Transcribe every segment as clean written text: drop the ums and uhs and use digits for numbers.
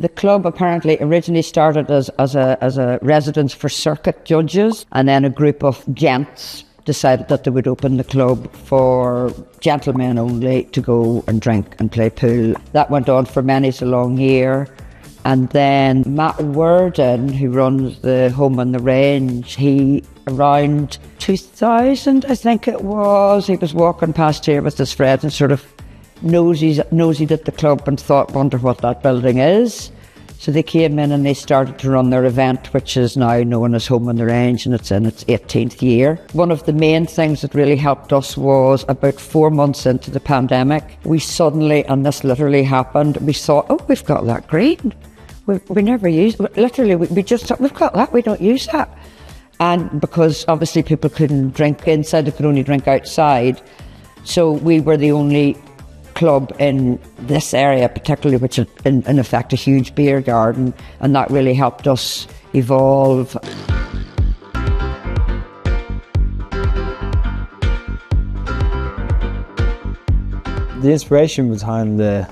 The club apparently originally started as a residence for circuit judges, and then a group of gents decided that they would open the club for gentlemen only to go and drink and play pool. That went on for many a long year. And then Matt Worden, who runs the home on the range, he around 2000, I think it was, he was walking past here with his friends and sort of nosy at the club and thought, wonder what that building is. So they came in and they started to run their event, which is now known as Home on the Range, and it's in its 18th year. One of the main things that really helped us was about 4 months into the pandemic, we suddenly, and this literally happened, we thought, oh, we've got that green. We never use it. Literally, we just thought, we've got that, we don't use that. And because obviously people couldn't drink inside, they could only drink outside. So we were the only club in this area particularly, which is in effect a huge beer garden, and that really helped us evolve. The inspiration behind the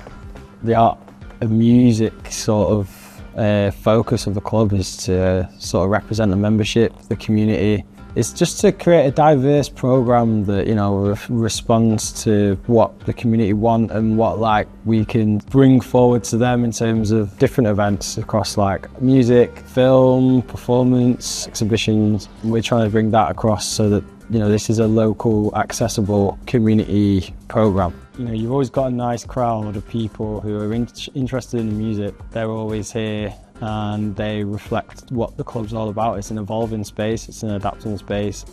art and music sort of focus of the club is to sort of represent the membership, the community. It's just to create a diverse programme that, you know, responds to what the community want and what like we can bring forward to them in terms of different events across like music, film, performance, exhibitions. We're trying to bring that across so that, you know, this is a local, accessible community programme. You know, you've always got a nice crowd of people who are interested in the music. They're always here and they reflect what the club's all about. It's an evolving space, it's an adapting space.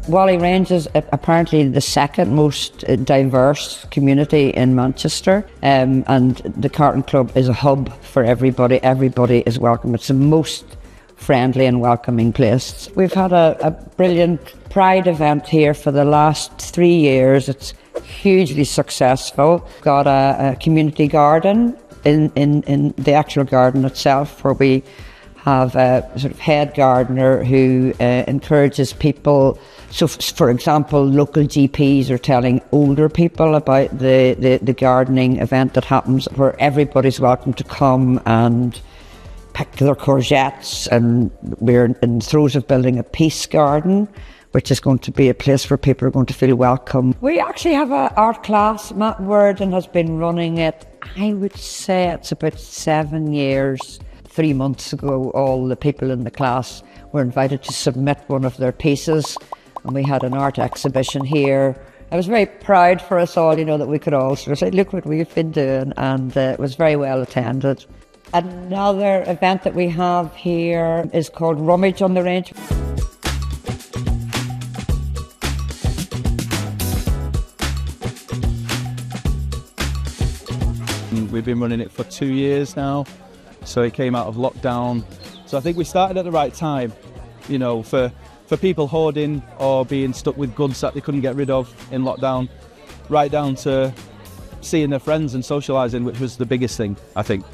Whalley Range is apparently the second most diverse community in Manchester, and the Carlton Club is a hub for everybody. Everybody is welcome. It's the most friendly and welcoming place. We've had a brilliant Pride event here for the last 3 years. It's hugely successful. Got a community garden in the actual garden itself, where we have a sort of head gardener who encourages people. So, for example, local GPs are telling older people about the gardening event that happens, where everybody's welcome to come and pick their courgettes. And we're in the throes of building a peace garden, which is going to be a place where people are going to feel welcome. We actually have an art class. Matt Worden has been running it, I would say it's about 7 years. 3 months ago, all the people in the class were invited to submit one of their pieces, and we had an art exhibition here. I was very proud for us all, you know, that we could all sort of say, look what we've been doing, and it was very well attended. Another event that we have here is called Rummage on the Range. We've been running it for 2 years now, so it came out of lockdown. So I think we started at the right time, you know, for people hoarding or being stuck with goods that they couldn't get rid of in lockdown, right down to seeing their friends and socialising, which was the biggest thing, I think.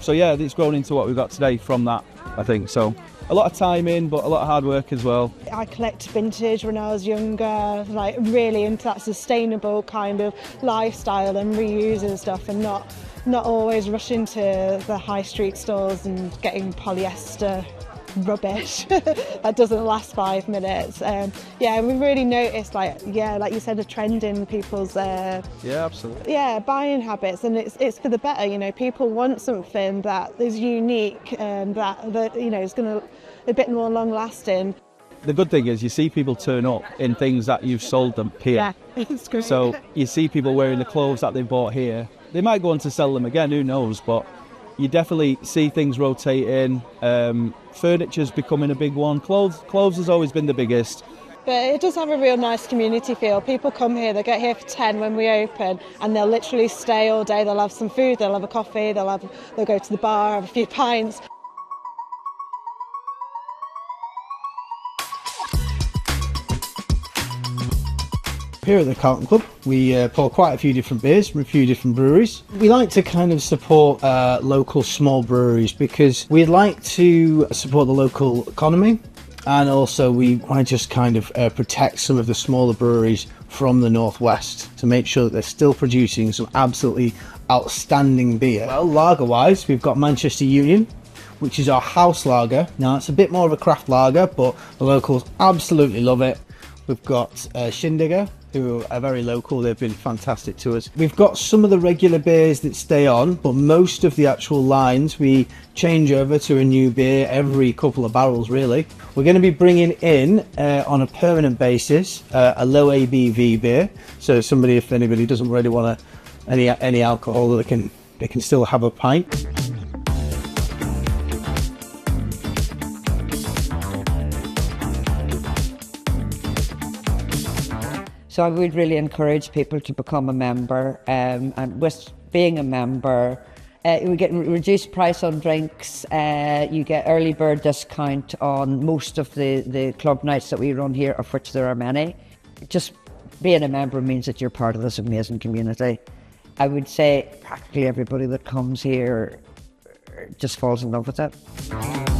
So yeah, it's grown into what we've got today from that, I think. So a lot of time in, but a lot of hard work as well. I collect vintage when I was younger, like really into that sustainable kind of lifestyle and reusing stuff, and not always rushing to the high street stores and getting polyester rubbish that doesn't last 5 minutes. Yeah, we really noticed, like you said, a trend in people's absolutely, buying habits, and it's for the better. You know, people want something that is unique and that you know is going to a bit more long lasting. The good thing is you see people turn up in things that you've sold them here. Yeah, it's great. So you see people wearing the clothes that they bought here. They might go on to sell them again, who knows, but you definitely see things rotating. Furniture's becoming a big one. Clothes has always been the biggest. But it does have a real nice community feel. People come here, they get here for 10 when we open, and they'll literally stay all day. They'll have some food, they'll have a coffee, they'll go to the bar, have a few pints. Here at the Carlton Club, we pour quite a few different beers from a few different breweries. We like to kind of support local small breweries because we'd like to support the local economy, and also we want to just kind of protect some of the smaller breweries from the northwest to make sure that they're still producing some absolutely outstanding beer. Well, lager wise, we've got Manchester Union, which is our house lager. Now it's a bit more of a craft lager, but the locals absolutely love it. We've got Shindigger, who are very local. They've been fantastic to us. We've got some of the regular beers that stay on, but most of the actual lines we change over to a new beer every couple of barrels, really. We're going to be bringing in on a permanent basis a low ABV beer, so if anybody doesn't really want any alcohol, they can still have a pint. So I would really encourage people to become a member, and with being a member, you get reduced price on drinks, you get early bird discount on most of the club nights that we run here, of which there are many. Just being a member means that you're part of this amazing community. I would say practically everybody that comes here just falls in love with it.